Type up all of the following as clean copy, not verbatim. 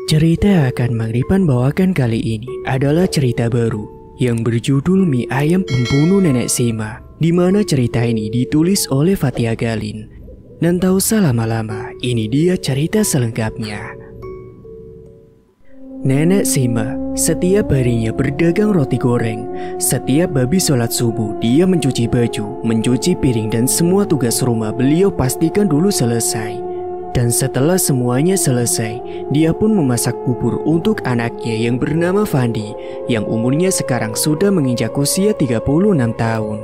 Cerita akan Mang Ripan bawakan kali ini adalah cerita baru yang berjudul Mie Ayam Pembunuh Nenek Sima, di mana cerita ini ditulis oleh Fathia Galin. Dan tak usah lama-lama, ini dia cerita selengkapnya. Nenek Sima setiap harinya berdagang roti goreng. Setiap habis sholat subuh, dia mencuci baju, mencuci piring, dan semua tugas rumah beliau pastikan dulu selesai. Dan setelah semuanya selesai, dia pun memasak bubur untuk anaknya yang bernama Fandi, yang umurnya sekarang sudah menginjak usia 36 tahun.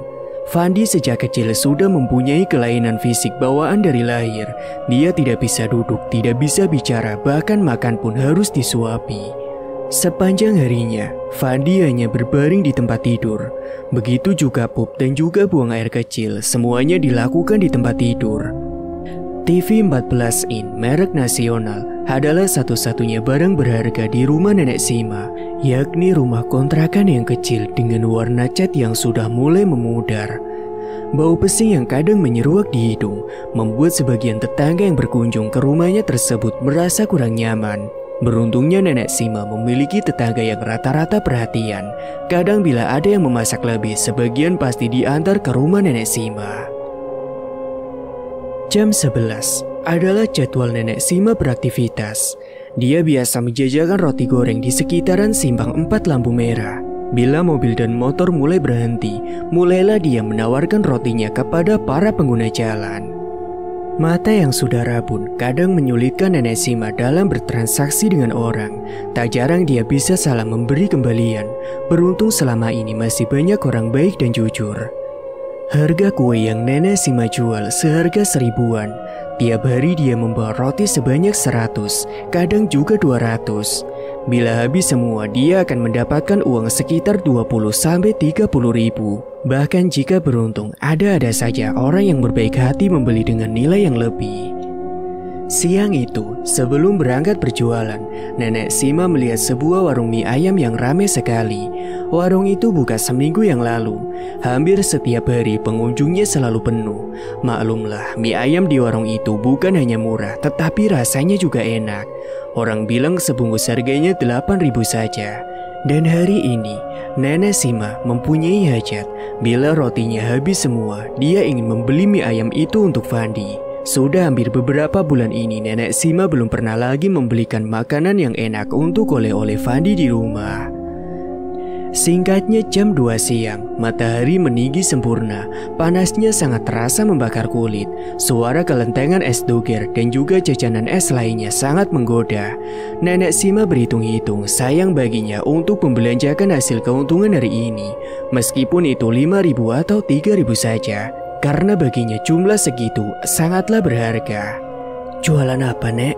Fandi sejak kecil sudah mempunyai kelainan fisik bawaan dari lahir. Dia tidak bisa duduk, tidak bisa bicara, bahkan makan pun harus disuapi. Sepanjang harinya, Fandi hanya berbaring di tempat tidur. Begitu juga pup dan juga buang air kecil, semuanya dilakukan di tempat tidur. TV 14 in merek nasional adalah satu-satunya barang berharga di rumah Nenek Sima, yakni rumah kontrakan yang kecil dengan warna cat yang sudah mulai memudar. Bau pesing yang kadang menyeruak di hidung membuat sebagian tetangga yang berkunjung ke rumahnya tersebut merasa kurang nyaman. Beruntungnya Nenek Sima memiliki tetangga yang rata-rata perhatian. Kadang bila ada yang memasak lebih, sebagian pasti diantar ke rumah Nenek Sima. Jam 11 adalah jadwal Nenek Sima beraktivitas. Dia biasa menjajakan roti goreng di sekitaran simpang 4 lampu merah. Bila mobil dan motor mulai berhenti, mulailah dia menawarkan rotinya kepada para pengguna jalan. Mata yang sudah rabun kadang menyulitkan Nenek Sima dalam bertransaksi dengan orang. Tak jarang dia bisa salah memberi kembalian. Beruntung selama ini masih banyak orang baik dan jujur. Harga kue yang Nenek Sima jual seharga 1000-an. Tiap hari dia membawa roti sebanyak 100, kadang juga 200. Bila habis semua, dia akan mendapatkan uang sekitar 20-30 ribu. Bahkan jika beruntung, ada saja orang yang berbaik hati membeli dengan nilai yang lebih. Siang itu, sebelum berangkat berjualan, Nenek Sima melihat sebuah warung mie ayam yang ramai sekali. Warung itu buka seminggu yang lalu. Hampir setiap hari pengunjungnya selalu penuh. Maklumlah, mie ayam di warung itu bukan hanya murah, tetapi rasanya juga enak. Orang bilang sebungkus harganya 8.000 saja. Dan hari ini, Nenek Sima mempunyai hajat. Bila rotinya habis semua, dia ingin membeli mie ayam itu untuk Fandi. Sudah hampir beberapa bulan ini Nenek Sima belum pernah lagi membelikan makanan yang enak untuk oleh-oleh Fandi di rumah. Singkatnya jam 2 siang, matahari meninggi sempurna. Panasnya sangat terasa membakar kulit. Suara kelentengan es doger dan juga jajanan es lainnya sangat menggoda. Nenek Sima berhitung-hitung sayang baginya untuk membelanjakan hasil keuntungan hari ini. Meskipun itu 5.000 atau 3.000 saja. Karena baginya jumlah segitu sangatlah berharga. Jualan apa, Nek?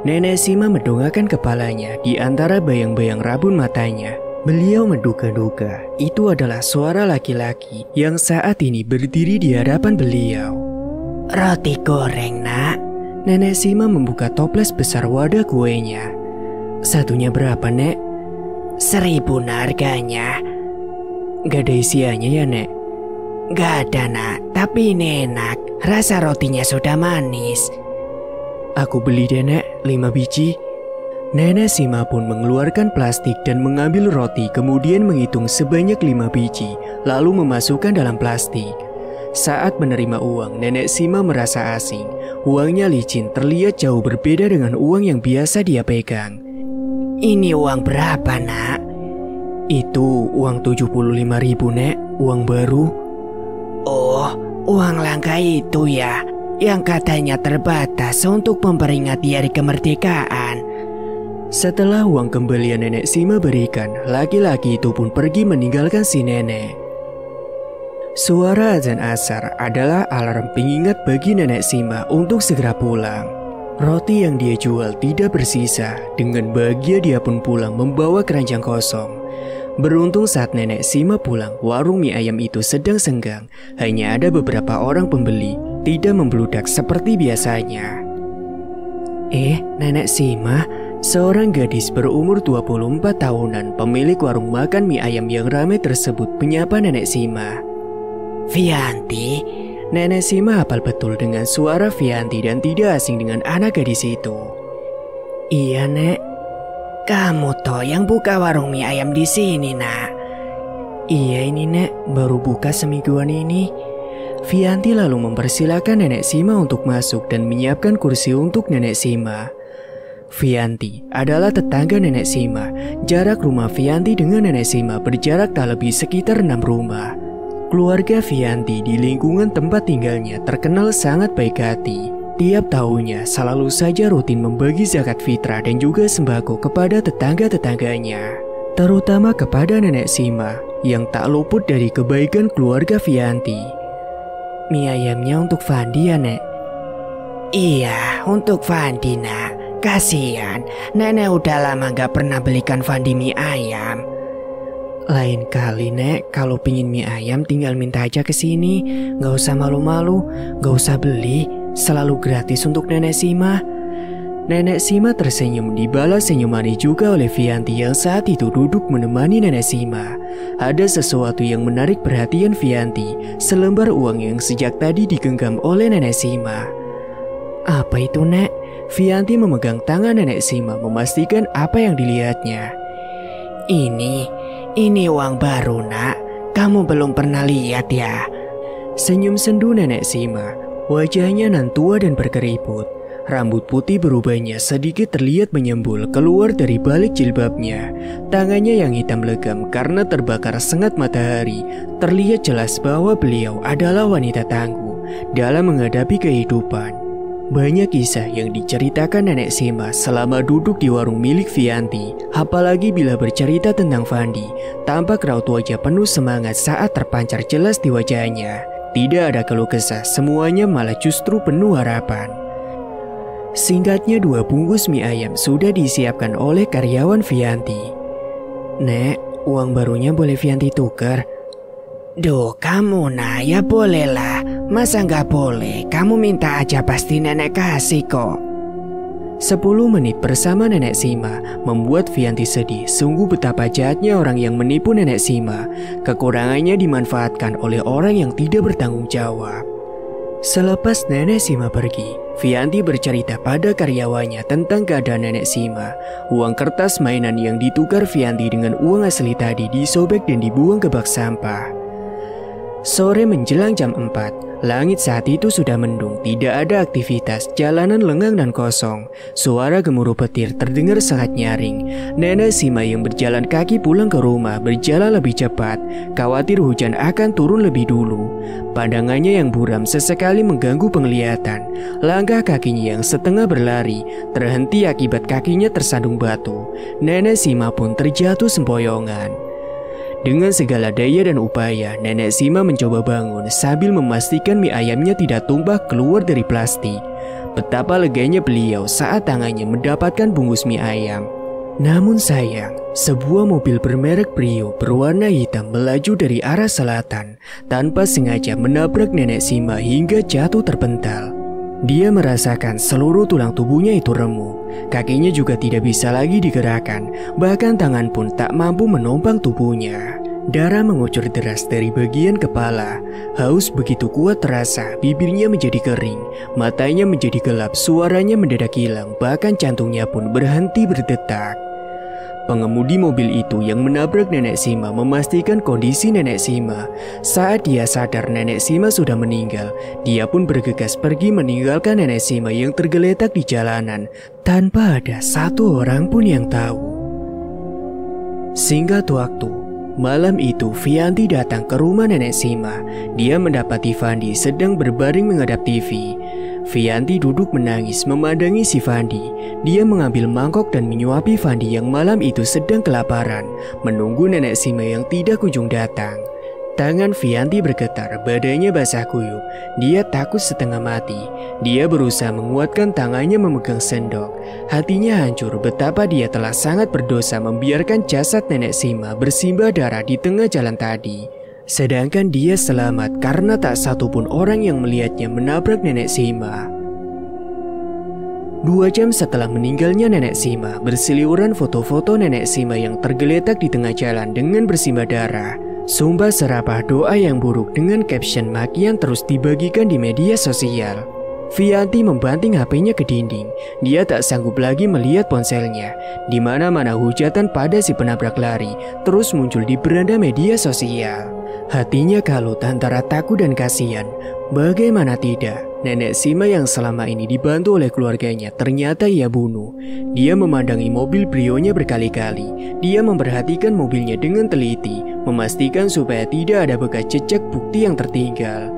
Nenek Sima mendongakkan kepalanya di antara bayang-bayang rabun matanya. Beliau menduga-duga itu adalah suara laki-laki yang saat ini berdiri di hadapan beliau. Roti goreng, Nak. Nenek Sima membuka toples besar wadah kuenya. Satunya berapa, Nek? 1.000 harganya. Gak ada isiannya ya, Nek? Gak ada, Nak, tapi ini enak. Rasa rotinya sudah manis. Aku beli deh, Nek, 5 biji. Nenek Sima pun mengeluarkan plastik dan mengambil roti, kemudian menghitung sebanyak 5 biji, lalu memasukkan dalam plastik. Saat menerima uang, Nenek Sima merasa asing. Uangnya licin, terlihat jauh berbeda dengan uang yang biasa dia pegang. Ini uang berapa, Nak? Itu uang 75.000, Nek, uang baru. Oh, uang langka itu ya, yang katanya terbatas untuk memperingati hari kemerdekaan. Setelah uang kembalian Nenek Sima berikan, laki-laki itu pun pergi meninggalkan si nenek. Suara azan asar adalah alarm pengingat bagi Nenek Sima untuk segera pulang. Roti yang dia jual tidak bersisa, dengan bahagia dia pun pulang membawa keranjang kosong. Beruntung saat Nenek Sima pulang, warung mie ayam itu sedang senggang. Hanya ada beberapa orang pembeli, tidak membludak seperti biasanya. Nenek Sima, seorang gadis berumur 24 tahunan, pemilik warung makan mie ayam yang ramai tersebut menyapa Nenek Sima. Vianti, Nenek Sima hafal betul dengan suara Vianti dan tidak asing dengan anak gadis itu. Iya, Nek. Kamu toh yang buka warung mie ayam di sini, Nak? Iya ini, Nek, baru buka semingguan ini. Vianti lalu mempersilahkan Nenek Sima untuk masuk dan menyiapkan kursi untuk Nenek Sima. Vianti adalah tetangga Nenek Sima. Jarak rumah Vianti dengan Nenek Sima berjarak tak lebih sekitar 6 rumah. Keluarga Vianti di lingkungan tempat tinggalnya terkenal sangat baik hati. Tiap tahunnya selalu saja rutin membagi zakat fitrah dan juga sembako kepada tetangga-tetangganya. Terutama kepada Nenek Sima yang tak luput dari kebaikan keluarga Vianti. Mie ayamnya untuk Fandi ya, Nek? Iya, untuk Fandi, Nak. Kasihan, Nenek udah lama gak pernah belikan Fandi mie ayam. Lain kali, Nek, kalau pingin mie ayam tinggal minta aja ke sini. Gak usah malu-malu, gak usah beli. Selalu gratis untuk Nenek Sima. Nenek Sima tersenyum dibalas senyumannya juga oleh Vianti yang saat itu duduk menemani Nenek Sima. Ada sesuatu yang menarik perhatian Vianti, selembar uang yang sejak tadi digenggam oleh Nenek Sima. Apa itu, Nek? Vianti memegang tangan Nenek Sima memastikan apa yang dilihatnya. Ini uang baru, Nak. Kamu belum pernah lihat ya? Senyum sendu Nenek Sima. Wajahnya nan tua dan berkeriput. Rambut putih berubahnya sedikit terlihat menyembul keluar dari balik jilbabnya. Tangannya yang hitam legam karena terbakar sengat matahari. Terlihat jelas bahwa beliau adalah wanita tangguh dalam menghadapi kehidupan. Banyak kisah yang diceritakan Nenek Sima selama duduk di warung milik Vianti. Apalagi bila bercerita tentang Fandi, tampak raut wajah penuh semangat saat terpancar jelas di wajahnya. Tidak ada keluh kesah, semuanya malah justru penuh harapan. Singkatnya 2 bungkus mie ayam sudah disiapkan oleh karyawan Vianti. Nek, uang barunya boleh Vianti tukar? Duh, kamu, Nak, ya bolehlah. Masa nggak boleh? Kamu minta aja pasti Nenek kasih kok. 10 menit bersama Nenek Sima membuat Vianti sedih. Sungguh betapa jahatnya orang yang menipu Nenek Sima. Kekurangannya dimanfaatkan oleh orang yang tidak bertanggung jawab. Selepas Nenek Sima pergi, Vianti bercerita pada karyawannya tentang keadaan Nenek Sima. Uang kertas mainan yang ditukar Vianti dengan uang asli tadi disobek dan dibuang ke bak sampah. Sore menjelang jam 4, langit saat itu sudah mendung, tidak ada aktivitas, jalanan lengang dan kosong. Suara gemuruh petir terdengar sangat nyaring. Nenek Sima yang berjalan kaki pulang ke rumah berjalan lebih cepat, khawatir hujan akan turun lebih dulu. Pandangannya yang buram sesekali mengganggu penglihatan. Langkah kakinya yang setengah berlari terhenti akibat kakinya tersandung batu. Nenek Sima pun terjatuh sempoyongan. Dengan segala daya dan upaya, Nenek Sima mencoba bangun sambil memastikan mie ayamnya tidak tumpah keluar dari plastik. Betapa leganya beliau saat tangannya mendapatkan bungkus mie ayam. Namun sayang, sebuah mobil bermerek Brio berwarna hitam melaju dari arah selatan tanpa sengaja menabrak Nenek Sima hingga jatuh terpental. Dia merasakan seluruh tulang tubuhnya itu remuk. Kakinya juga tidak bisa lagi digerakkan, bahkan tangan pun tak mampu menopang tubuhnya. Darah mengucur deras dari bagian kepala. Haus begitu kuat terasa, bibirnya menjadi kering, matanya menjadi gelap, suaranya mendadak hilang, bahkan jantungnya pun berhenti berdetak. Pengemudi mobil itu yang menabrak Nenek Sima memastikan kondisi Nenek Sima. Saat dia sadar Nenek Sima sudah meninggal, dia pun bergegas pergi meninggalkan Nenek Sima yang tergeletak di jalanan tanpa ada satu orang pun yang tahu. Singkat waktu, malam itu Vianti datang ke rumah Nenek Sima. Dia mendapati Fandi sedang berbaring menghadap TV. Vianti duduk menangis memandangi si Fandi. Dia mengambil mangkok dan menyuapi Fandi yang malam itu sedang kelaparan, menunggu Nenek Sima yang tidak kunjung datang. Tangan Vianti bergetar, badannya basah kuyup. Dia takut setengah mati. Dia berusaha menguatkan tangannya memegang sendok. Hatinya hancur betapa dia telah sangat berdosa membiarkan jasad Nenek Sima bersimbah darah di tengah jalan tadi. Sedangkan dia selamat karena tak satupun orang yang melihatnya menabrak Nenek Sima. 2 jam setelah meninggalnya Nenek Sima, berseliweran foto-foto Nenek Sima yang tergeletak di tengah jalan dengan bersimbah darah. Sumpah serapah doa yang buruk dengan caption makian terus dibagikan di media sosial. Vianti membanting HP-nya ke dinding. Dia tak sanggup lagi melihat ponselnya. Di mana-mana hujatan pada si penabrak lari terus muncul di beranda media sosial. Hatinya kalut antara takut dan kasihan. Bagaimana tidak, nenek Sima yang selama ini dibantu oleh keluarganya ternyata ia bunuh. Dia memandangi mobil Brionya berkali-kali. Dia memperhatikan mobilnya dengan teliti, memastikan supaya tidak ada bekas jejak bukti yang tertinggal.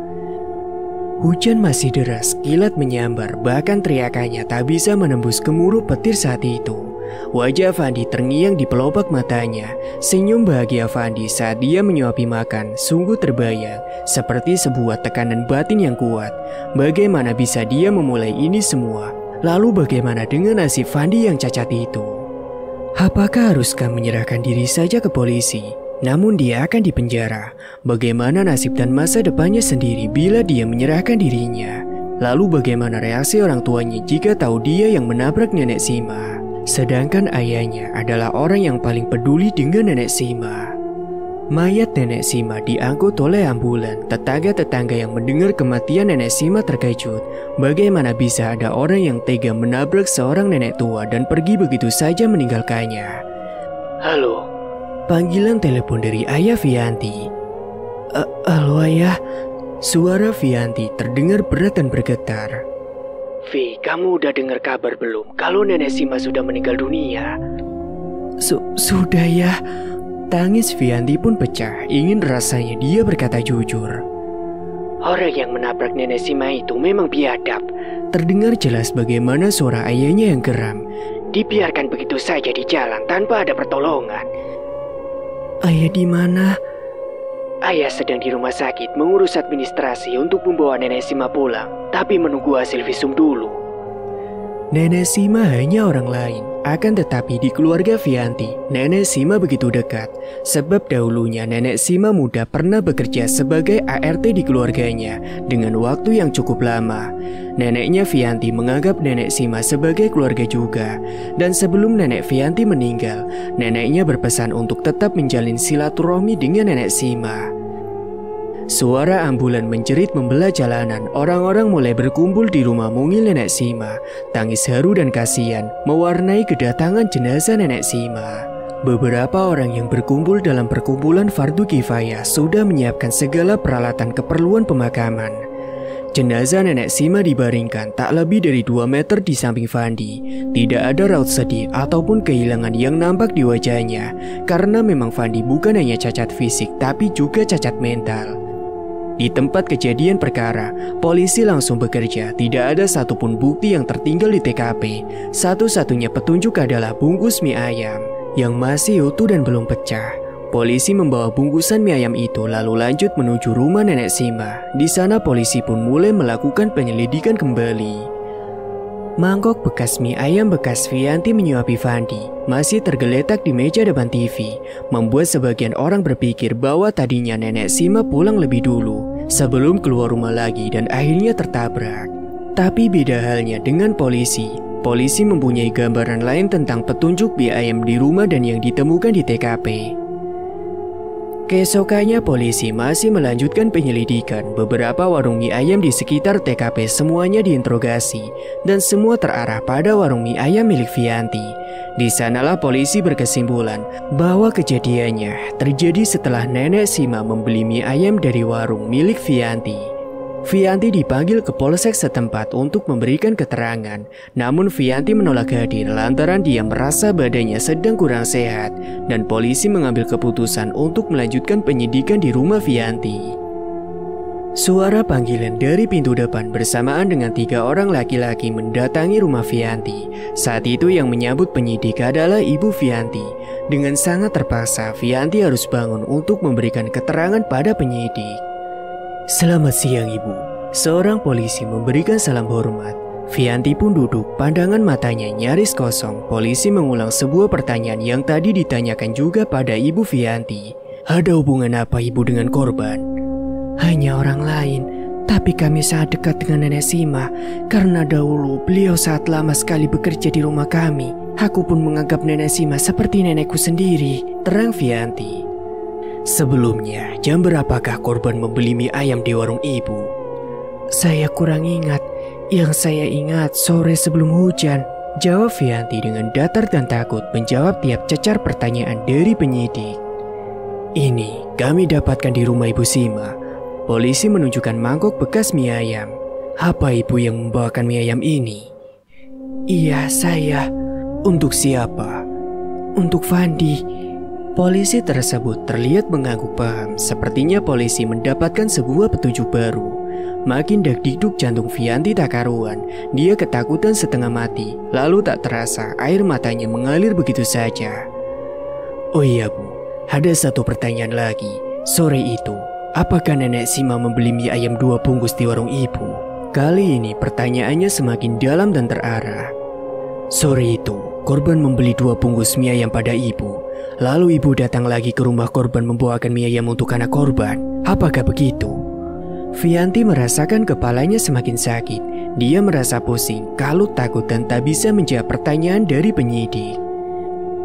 Hujan masih deras, kilat menyambar, bahkan teriakannya tak bisa menembus gemuruh petir saat itu. Wajah Fandi terngiang di pelopak matanya. Senyum bahagia Fandi saat dia menyuapi makan sungguh terbayang, seperti sebuah tekanan batin yang kuat. Bagaimana bisa dia memulai ini semua? Lalu bagaimana dengan nasib Fandi yang cacat itu? Apakah haruskah menyerahkan diri saja ke polisi? Namun dia akan dipenjara. Bagaimana nasib dan masa depannya sendiri bila dia menyerahkan dirinya? Lalu bagaimana reaksi orang tuanya jika tahu dia yang menabrak nenek Sima? Sedangkan ayahnya adalah orang yang paling peduli dengan nenek Sima. Mayat nenek Sima diangkut oleh ambulan. Tetangga-tetangga yang mendengar kematian nenek Sima terkejut. Bagaimana bisa ada orang yang tega menabrak seorang nenek tua dan pergi begitu saja meninggalkannya? Halo. Panggilan telepon dari ayah Vianti. Halo ayah. Suara Vianti terdengar berat dan bergetar. Vi, kamu udah dengar kabar belum kalau nenek Sima sudah meninggal dunia? Sudah ya. Tangis Vianti pun pecah. Ingin rasanya dia berkata jujur. Orang yang menabrak nenek Sima itu memang biadab. Terdengar jelas bagaimana suara ayahnya yang geram. Dibiarkan begitu saja di jalan tanpa ada pertolongan. Ayah di mana? Ayah sedang di rumah sakit mengurus administrasi untuk membawa nenek Sima pulang, tapi menunggu hasil visum dulu. Nenek Sima hanya orang lain, akan tetapi di keluarga Vianti, nenek Sima begitu dekat. Sebab dahulunya nenek Sima muda pernah bekerja sebagai ART di keluarganya dengan waktu yang cukup lama. Neneknya Vianti menganggap nenek Sima sebagai keluarga juga. Dan sebelum nenek Vianti meninggal, neneknya berpesan untuk tetap menjalin silaturahmi dengan nenek Sima. Suara ambulan menjerit membelah jalanan. Orang-orang mulai berkumpul di rumah mungil nenek Sima. Tangis haru dan kasihan mewarnai kedatangan jenazah nenek Sima. Beberapa orang yang berkumpul dalam perkumpulan fardu kifayah sudah menyiapkan segala peralatan keperluan pemakaman. Jenazah nenek Sima dibaringkan tak lebih dari 2 meter di samping Fandi. Tidak ada raut sedih ataupun kehilangan yang nampak di wajahnya. Karena memang Fandi bukan hanya cacat fisik tapi juga cacat mental. Di tempat kejadian perkara, polisi langsung bekerja. Tidak ada satupun bukti yang tertinggal di TKP. Satu-satunya petunjuk adalah bungkus mie ayam yang masih utuh dan belum pecah. Polisi membawa bungkusan mie ayam itu lalu lanjut menuju rumah nenek Sima. Di sana polisi pun mulai melakukan penyelidikan kembali. Mangkok bekas mie ayam bekas Vianti menyuapi Fandi masih tergeletak di meja depan TV, membuat sebagian orang berpikir bahwa tadinya nenek Sima pulang lebih dulu sebelum keluar rumah lagi dan akhirnya tertabrak. Tapi beda halnya dengan polisi. Polisi mempunyai gambaran lain tentang petunjuk mie ayam di rumah dan yang ditemukan di TKP. Keesokannya polisi masih melanjutkan penyelidikan. Beberapa warung mie ayam di sekitar TKP semuanya diinterogasi dan semua terarah pada warung mie ayam milik Vianti. Di sanalah polisi berkesimpulan bahwa kejadiannya terjadi setelah nenek Sima membeli mie ayam dari warung milik Vianti. Vianti dipanggil ke polsek setempat untuk memberikan keterangan. Namun Vianti menolak hadir lantaran dia merasa badannya sedang kurang sehat dan polisi mengambil keputusan untuk melanjutkan penyidikan di rumah Vianti. Suara panggilan dari pintu depan bersamaan dengan 3 orang laki-laki mendatangi rumah Vianti. Saat itu yang menyambut penyidik adalah ibu Vianti. Dengan sangat terpaksa Vianti harus bangun untuk memberikan keterangan pada penyidik. Selamat siang ibu. Seorang polisi memberikan salam hormat. Vianti pun duduk, pandangan matanya nyaris kosong. Polisi mengulang sebuah pertanyaan yang tadi ditanyakan juga pada ibu Vianti. Ada hubungan apa ibu dengan korban? Hanya orang lain, tapi kami sangat dekat dengan nenek Sima. Karena dahulu beliau sangat lama sekali bekerja di rumah kami. Aku pun menganggap nenek Sima seperti nenekku sendiri, terang Vianti. Sebelumnya, jam berapakah korban membeli mie ayam di warung ibu? Saya kurang ingat. Yang saya ingat sore sebelum hujan, jawab Vianti dengan datar dan takut menjawab tiap cecar pertanyaan dari penyidik. Ini kami dapatkan di rumah Ibu Sima. Polisi menunjukkan mangkok bekas mie ayam. Apa ibu yang membawakan mie ayam ini? Iya, saya. Untuk siapa? Untuk Fandi. Polisi tersebut terlihat mengangguk paham. Sepertinya polisi mendapatkan sebuah petunjuk baru. Makin dagdikduk jantung Vianti tak karuan. Dia ketakutan setengah mati. Lalu tak terasa air matanya mengalir begitu saja. Oh iya Bu, ada satu pertanyaan lagi. Sore itu, apakah Nenek Sima membeli mie ayam 2 bungkus di warung Ibu? Kali ini pertanyaannya semakin dalam dan terarah. Sore itu, korban membeli 2 bungkus mie ayam pada Ibu. Lalu Ibu datang lagi ke rumah korban membawakan mie ayam untuk anak korban. Apakah begitu? Vianti merasakan kepalanya semakin sakit. Dia merasa pusing, kalut, takut dan tak bisa menjawab pertanyaan dari penyidik.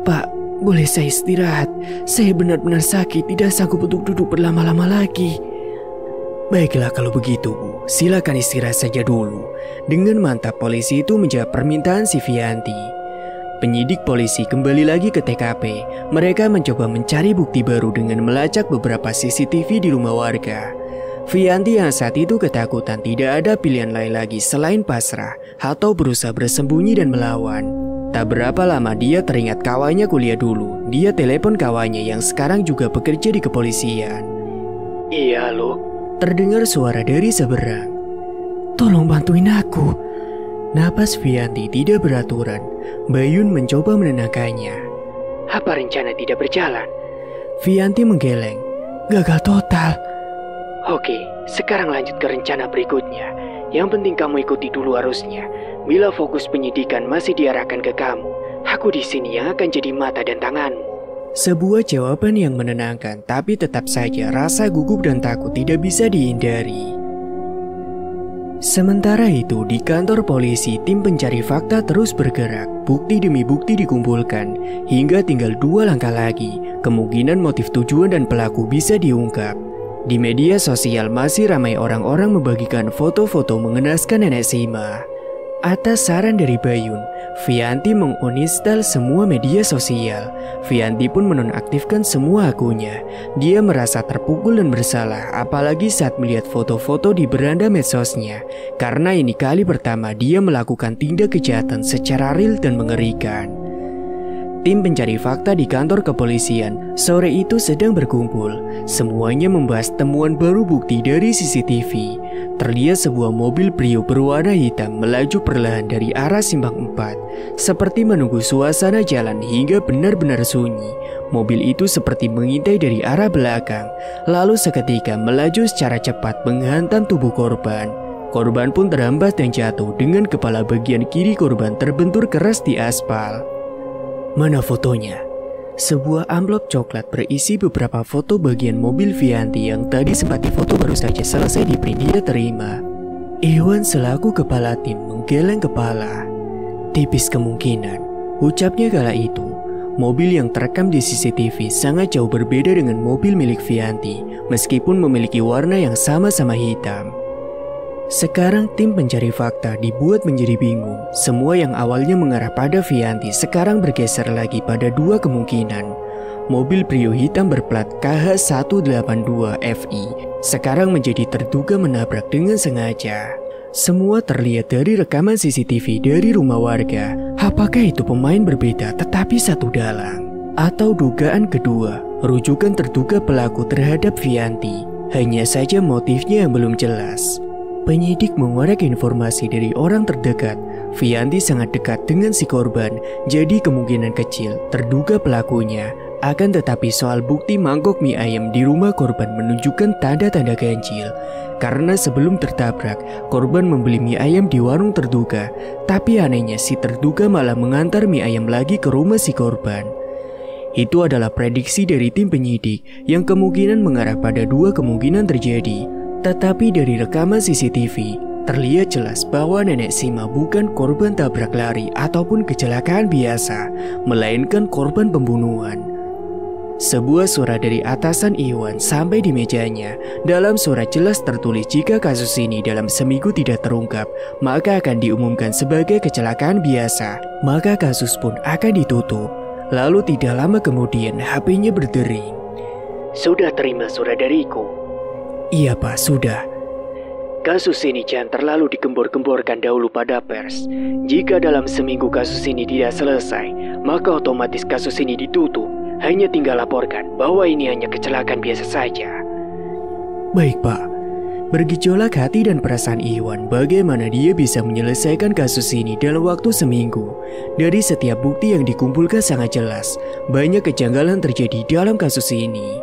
Pak, boleh saya istirahat? Saya benar-benar sakit, tidak sanggup untuk duduk berlama-lama lagi. Baiklah kalau begitu Bu, silakan istirahat saja dulu. Dengan mantap polisi itu menjawab permintaan si Vianti. Penyidik polisi kembali lagi ke TKP. Mereka mencoba mencari bukti baru dengan melacak beberapa CCTV di rumah warga. Vianti yang saat itu ketakutan tidak ada pilihan lain lagi selain pasrah atau berusaha bersembunyi dan melawan. Tak berapa lama dia teringat kawannya kuliah dulu. Dia telepon kawannya yang sekarang juga bekerja di kepolisian. Iya loh, terdengar suara dari seberang. Tolong bantuin aku. Napas Vianti tidak beraturan. Bayun mencoba menenangkannya. Apa rencana tidak berjalan? Vianti menggeleng. Gagal total. Oke, sekarang lanjut ke rencana berikutnya. Yang penting kamu ikuti dulu arusnya. Bila fokus penyidikan masih diarahkan ke kamu, aku di sini yang akan jadi mata dan tanganmu. Sebuah jawaban yang menenangkan, tapi tetap saja rasa gugup dan takut tidak bisa dihindari. Sementara itu, di kantor polisi, tim pencari fakta terus bergerak. Bukti demi bukti dikumpulkan, hingga tinggal 2 langkah lagi. Kemungkinan motif tujuan dan pelaku bisa diungkap. Di media sosial masih ramai orang-orang membagikan foto-foto mengenaskan Nenek Sima. Atas saran dari Bayun, Vianti menguninstall semua media sosial. Vianti pun menonaktifkan semua akunnya. Dia merasa terpukul dan bersalah, apalagi saat melihat foto-foto di beranda medsosnya. Karena ini kali pertama dia melakukan tindak kejahatan secara real dan mengerikan. Tim pencari fakta di kantor kepolisian sore itu sedang berkumpul. Semuanya membahas temuan baru bukti dari CCTV. Terlihat sebuah mobil Brio berwarna hitam melaju perlahan dari arah simpang 4, seperti menunggu suasana jalan hingga benar-benar sunyi. Mobil itu seperti mengintai dari arah belakang, lalu seketika melaju secara cepat menghantam tubuh korban. Korban pun terhempas dan jatuh dengan kepala bagian kiri korban terbentur keras di aspal. Mana fotonya? Sebuah amplop coklat berisi beberapa foto bagian mobil Vianti yang tadi sempat difoto baru saja selesai di-print dia terima. Iwan selaku kepala tim menggeleng kepala. Tipis kemungkinan, ucapnya kala itu, mobil yang terekam di CCTV sangat jauh berbeda dengan mobil milik Vianti, meskipun memiliki warna yang sama-sama hitam. Sekarang tim pencari fakta dibuat menjadi bingung. Semua yang awalnya mengarah pada Vianti sekarang bergeser lagi pada 2 kemungkinan. Mobil Brio hitam berplat KH182FI sekarang menjadi terduga menabrak dengan sengaja. Semua terlihat dari rekaman CCTV dari rumah warga. Apakah itu pemain berbeda tetapi satu dalang? Atau dugaan kedua, rujukan terduga pelaku terhadap Vianti? Hanya saja motifnya yang belum jelas. Penyidik mengorek informasi dari orang terdekat. Vianti sangat dekat dengan si korban, jadi kemungkinan kecil terduga pelakunya. Akan tetapi soal bukti mangkok mie ayam di rumah korban menunjukkan tanda-tanda ganjil. Karena sebelum tertabrak, korban membeli mie ayam di warung terduga. Tapi anehnya si terduga malah mengantar mie ayam lagi ke rumah si korban. Itu adalah prediksi dari tim penyidik yang kemungkinan mengarah pada 2 kemungkinan terjadi. Tetapi dari rekaman CCTV, terlihat jelas bahwa Nenek Sima bukan korban tabrak lari ataupun kecelakaan biasa, melainkan korban pembunuhan. Sebuah surat dari atasan Iwan sampai di mejanya. Dalam surat jelas tertulis jika kasus ini dalam seminggu tidak terungkap, maka akan diumumkan sebagai kecelakaan biasa. Maka kasus pun akan ditutup. Lalu tidak lama kemudian HP-nya berdering. Sudah terima surat dariku? Iya Pak, sudah. Kasus ini jangan terlalu digembor-gemborkan dahulu pada pers. Jika dalam seminggu kasus ini tidak selesai, maka otomatis kasus ini ditutup. Hanya tinggal laporkan bahwa ini hanya kecelakaan biasa saja. Baik Pak. Bergejolak hati dan perasaan Iwan bagaimana dia bisa menyelesaikan kasus ini dalam waktu seminggu. Dari setiap bukti yang dikumpulkan sangat jelas, banyak kejanggalan terjadi dalam kasus ini.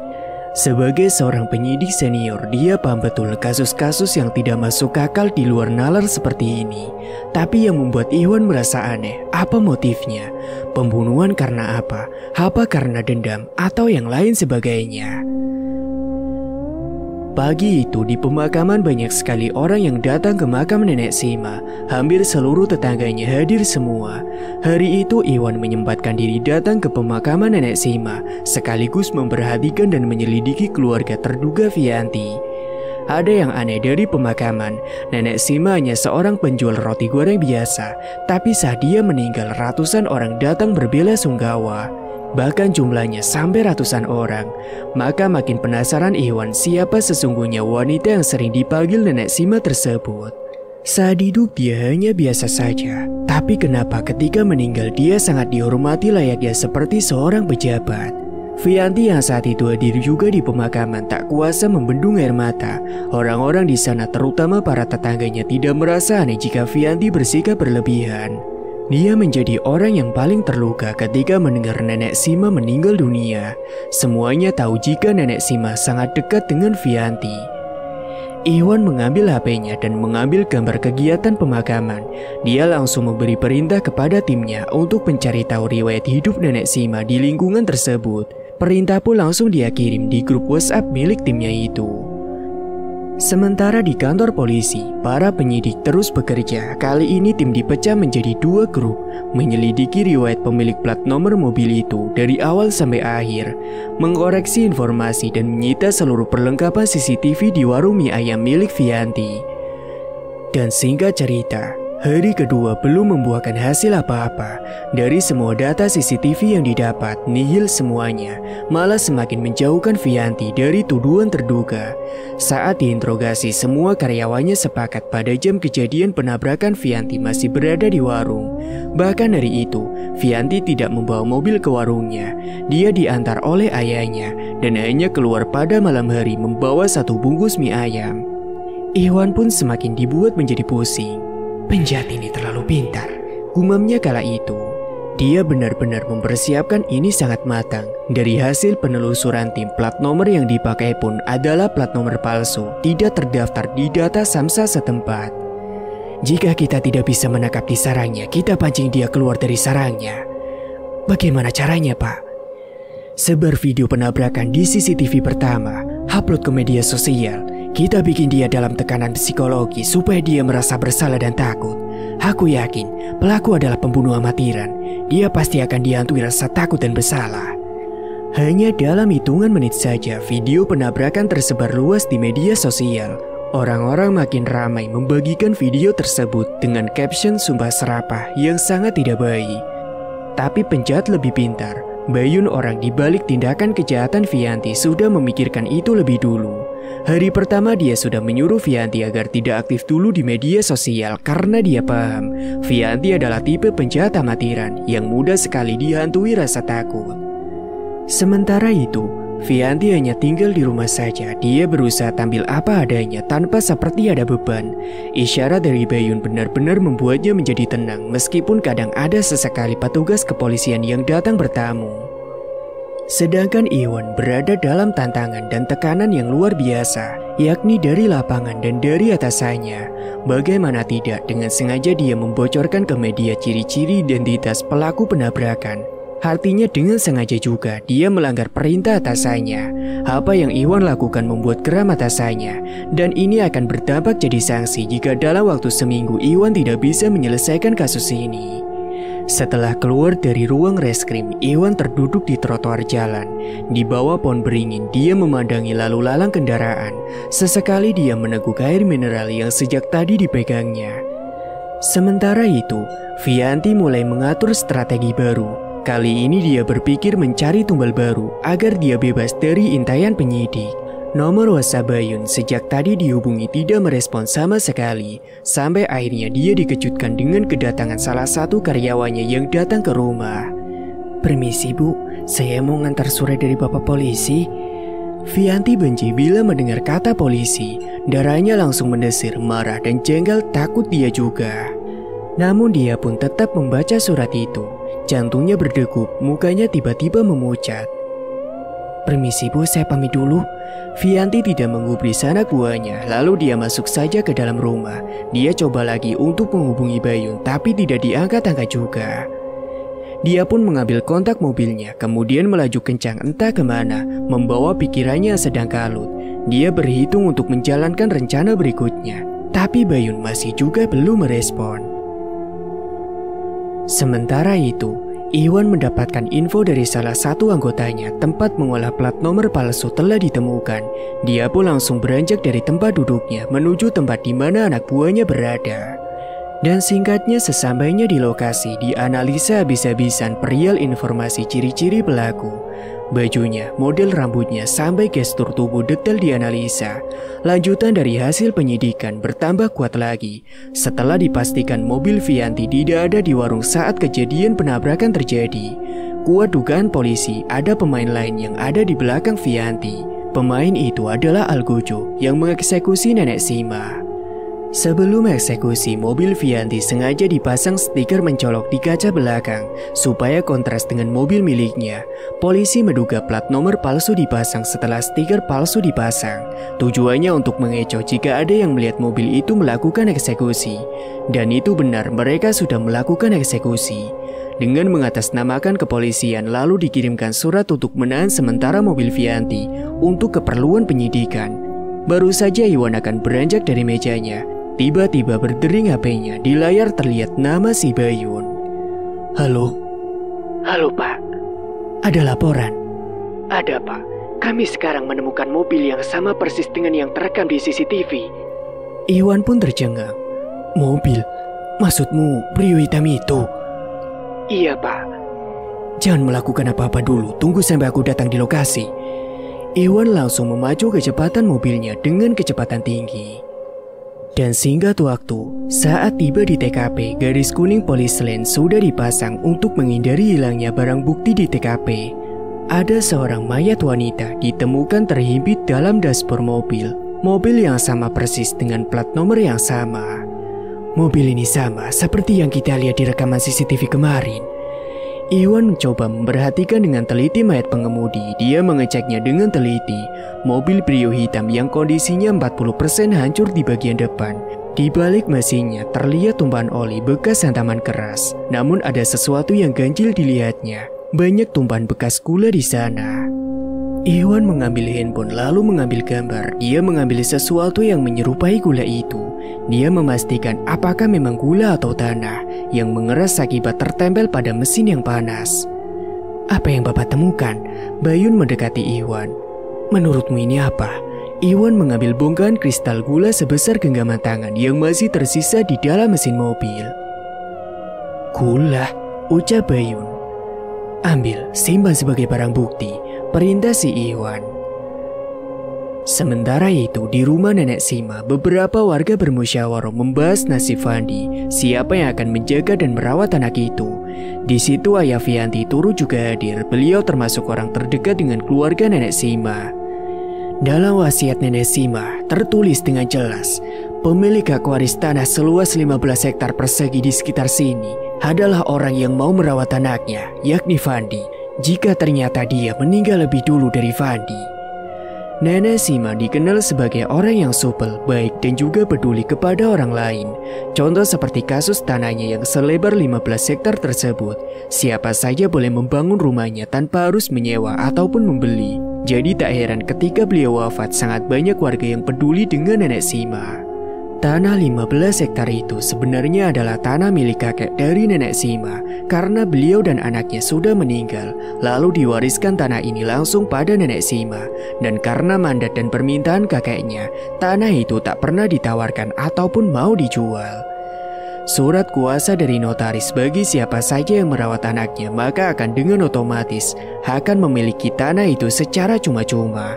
Sebagai seorang penyidik senior, dia paham betul kasus-kasus yang tidak masuk akal di luar nalar seperti ini. Tapi yang membuat Iwan merasa aneh, apa motifnya? Pembunuhan karena apa? Apa karena dendam? Atau yang lain sebagainya? Pagi itu di pemakaman banyak sekali orang yang datang ke makam Nenek Sima. Hampir seluruh tetangganya hadir semua. Hari itu Iwan menyempatkan diri datang ke pemakaman Nenek Sima, sekaligus memperhatikan dan menyelidiki keluarga terduga Vianti. Ada yang aneh dari pemakaman. Nenek Sima hanya seorang penjual roti goreng biasa, tapi saat dia meninggal ratusan orang datang berbela-sungkawa. Bahkan jumlahnya sampai ratusan orang. Maka makin penasaran Iwan siapa sesungguhnya wanita yang sering dipanggil Nenek Sima tersebut. Saat hidup dia hanya biasa saja, tapi kenapa ketika meninggal dia sangat dihormati layaknya seperti seorang pejabat. Vianti yang saat itu hadir juga di pemakaman tak kuasa membendung air mata. Orang-orang di sana terutama para tetangganya tidak merasa aneh jika Vianti bersikap berlebihan. Dia menjadi orang yang paling terluka ketika mendengar Nenek Sima meninggal dunia. Semuanya tahu jika Nenek Sima sangat dekat dengan Vianti. Iwan mengambil HP-nya dan mengambil gambar kegiatan pemakaman. Dia langsung memberi perintah kepada timnya untuk mencari tahu riwayat hidup Nenek Sima di lingkungan tersebut. Perintah pun langsung dia kirim di grup WhatsApp milik timnya itu. Sementara di kantor polisi, para penyidik terus bekerja. Kali ini tim dipecah menjadi 2 grup, menyelidiki riwayat pemilik plat nomor mobil itu dari awal sampai akhir, mengoreksi informasi dan menyita seluruh perlengkapan CCTV di warung mie ayam milik Vianti. Dan singkat cerita, hari kedua belum membuahkan hasil apa-apa. Dari semua data CCTV yang didapat, nihil semuanya, malah semakin menjauhkan Vianti dari tuduhan terduga. Saat diinterogasi, semua karyawannya sepakat pada jam kejadian penabrakan Vianti masih berada di warung. Bahkan hari itu, Vianti tidak membawa mobil ke warungnya. Dia diantar oleh ayahnya dan hanya keluar pada malam hari membawa 1 bungkus mie ayam. Iwan pun semakin dibuat menjadi pusing. Penjahat ini terlalu pintar, gumamnya kala itu. Dia benar-benar mempersiapkan ini sangat matang. Dari hasil penelusuran tim, plat nomor yang dipakai pun adalah plat nomor palsu, tidak terdaftar di data Samsat setempat. Jika kita tidak bisa menangkap di sarangnya, kita pancing dia keluar dari sarangnya. Bagaimana caranya, Pak? Sebar video penabrakan di CCTV pertama, upload ke media sosial. Kita bikin dia dalam tekanan psikologi supaya dia merasa bersalah dan takut. Aku yakin pelaku adalah pembunuh amatiran. Dia pasti akan dihantui rasa takut dan bersalah. Hanya dalam hitungan menit saja video penabrakan tersebar luas di media sosial. Orang-orang makin ramai membagikan video tersebut dengan caption sumpah serapah yang sangat tidak baik. Tapi penjahat lebih pintar. Bayun orang di balik tindakan kejahatan Vianti sudah memikirkan itu lebih dulu. Hari pertama dia sudah menyuruh Vianti agar tidak aktif dulu di media sosial karena dia paham Vianti adalah tipe penjahat amatiran yang mudah sekali dihantui rasa takut. Sementara itu, Vianti hanya tinggal di rumah saja. Dia berusaha tampil apa adanya tanpa seperti ada beban. Isyarat dari Bayun benar-benar membuatnya menjadi tenang meskipun kadang ada sesekali petugas kepolisian yang datang bertamu. Sedangkan Iwan berada dalam tantangan dan tekanan yang luar biasa, yakni dari lapangan dan dari atasannya. Bagaimana tidak, dengan sengaja dia membocorkan ke media ciri-ciri identitas pelaku penabrakan. Artinya dengan sengaja juga dia melanggar perintah atasannya. Apa yang Iwan lakukan membuat geram atasannya, dan ini akan berdampak jadi sanksi jika dalam waktu seminggu Iwan tidak bisa menyelesaikan kasus ini. Setelah keluar dari ruang reskrim, Iwan terduduk di trotoar jalan. Di bawah pohon beringin, dia memandangi lalu lalang kendaraan. Sesekali dia meneguk air mineral yang sejak tadi dipegangnya. Sementara itu, Vianti mulai mengatur strategi baru. Kali ini dia berpikir mencari tumbal baru agar dia bebas dari intaian penyidik. Nomor WhatsApp Bayun sejak tadi dihubungi tidak merespon sama sekali. Sampai akhirnya dia dikejutkan dengan kedatangan salah satu karyawannya yang datang ke rumah. "Permisi Bu, saya mau ngantar surat dari Bapak polisi." Vianti benci bila mendengar kata polisi. Darahnya langsung mendesir, marah dan jengkel, takut dia juga. Namun dia pun tetap membaca surat itu. Jantungnya berdegup, mukanya tiba-tiba memucat. "Permisi Bu, saya pamit dulu." Vianti tidak menggubris anak buahnya, lalu dia masuk saja ke dalam rumah. Dia coba lagi untuk menghubungi Bayun, tapi tidak diangkat-angkat juga. Dia pun mengambil kontak mobilnya, kemudian melaju kencang entah kemana, membawa pikirannya sedang kalut. Dia berhitung untuk menjalankan rencana berikutnya, tapi Bayun masih juga belum merespon. Sementara itu, Iwan mendapatkan info dari salah satu anggotanya, tempat mengolah plat nomor palsu telah ditemukan. Dia pun langsung beranjak dari tempat duduknya menuju tempat di mana anak buahnya berada. Dan singkatnya sesampainya di lokasi, dianalisa habis-habisan perihal informasi ciri-ciri pelaku. Bajunya, model rambutnya, sampai gestur tubuh detail dianalisa. Lanjutan dari hasil penyidikan bertambah kuat lagi. Setelah dipastikan mobil Vianti tidak ada di warung saat kejadian penabrakan terjadi. Kuat dugaan polisi ada pemain lain yang ada di belakang Vianti. Pemain itu adalah Algojo yang mengeksekusi Nenek Sima. Sebelum eksekusi, mobil Vianti sengaja dipasang stiker mencolok di kaca belakang supaya kontras dengan mobil miliknya. Polisi menduga plat nomor palsu dipasang setelah stiker palsu dipasang. Tujuannya untuk mengecoh jika ada yang melihat mobil itu melakukan eksekusi. Dan itu benar, mereka sudah melakukan eksekusi. Dengan mengatasnamakan kepolisian, lalu dikirimkan surat untuk menahan sementara mobil Vianti untuk keperluan penyidikan. Baru saja Iwan akan beranjak dari mejanya, tiba-tiba berdering HP-nya. Di layar terlihat nama si Bayun. "Halo?" Halo Pak. "Ada laporan?" Ada Pak. Kami sekarang menemukan mobil yang sama persis dengan yang terekam di CCTV. Iwan pun tercengang. "Mobil? Maksudmu Brio hitam itu?" Iya Pak. "Jangan melakukan apa-apa dulu, tunggu sampai aku datang di lokasi." Iwan langsung memacu kecepatan mobilnya dengan kecepatan tinggi. Dan singkat waktu, saat tiba di TKP, garis kuning polis lane sudah dipasang untuk menghindari hilangnya barang bukti di TKP. Ada seorang mayat wanita ditemukan terhimpit dalam dashboard mobil. Mobil yang sama persis dengan plat nomor yang sama. Mobil ini sama seperti yang kita lihat di rekaman CCTV kemarin. Iwan mencoba memperhatikan dengan teliti mayat pengemudi. Dia mengeceknya dengan teliti. Mobil Brio hitam yang kondisinya 40% hancur di bagian depan. Di balik mesinnya terlihat tumpahan oli bekas hantaman keras. Namun ada sesuatu yang ganjil dilihatnya. Banyak tumpahan bekas gula di sana. Iwan mengambil handphone lalu mengambil gambar. Dia mengambil sesuatu yang menyerupai gula itu. Dia memastikan apakah memang gula atau tanah yang mengeras akibat tertempel pada mesin yang panas. "Apa yang Bapak temukan?" Bayun mendekati Iwan. "Menurutmu ini apa?" Iwan mengambil bongkahan kristal gula sebesar genggaman tangan yang masih tersisa di dalam mesin mobil. "Gula," ucap Bayun. "Ambil, simpan sebagai barang bukti," perintah si Iwan. Sementara itu, di rumah Nenek Sima, beberapa warga bermusyawarah membahas nasib Fandi, siapa yang akan menjaga dan merawat anak itu. Di situ ayah Vianti turut juga hadir. Beliau termasuk orang terdekat dengan keluarga Nenek Sima. Dalam wasiat Nenek Sima tertulis dengan jelas, pemilik hak waris tanah seluas 15 hektar persegi di sekitar sini adalah orang yang mau merawat anaknya, yakni Fandi, jika ternyata dia meninggal lebih dulu dari Fandi. Nenek Sima dikenal sebagai orang yang supel, baik dan juga peduli kepada orang lain. Contoh seperti kasus tanahnya yang selebar 15 hektar tersebut. Siapa saja boleh membangun rumahnya tanpa harus menyewa ataupun membeli. Jadi tak heran ketika beliau wafat sangat banyak warga yang peduli dengan Nenek Sima. Tanah 15 hektar itu sebenarnya adalah tanah milik kakek dari nenek Sima karena beliau dan anaknya sudah meninggal, lalu diwariskan tanah ini langsung pada nenek Sima. Dan karena mandat dan permintaan kakeknya, tanah itu tak pernah ditawarkan ataupun mau dijual. Surat kuasa dari notaris bagi siapa saja yang merawat anaknya maka akan dengan otomatis akan memiliki tanah itu secara cuma-cuma.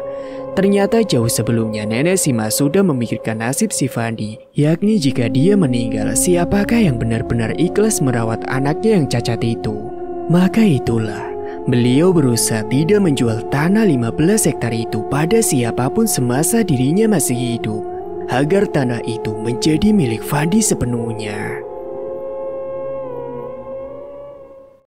Ternyata jauh sebelumnya nenek Sima sudah memikirkan nasib si Fandi, yakni jika dia meninggal siapakah yang benar-benar ikhlas merawat anaknya yang cacat itu. Maka itulah, beliau berusaha tidak menjual tanah 15 hektar itu pada siapapun semasa dirinya masih hidup, agar tanah itu menjadi milik Fandi sepenuhnya.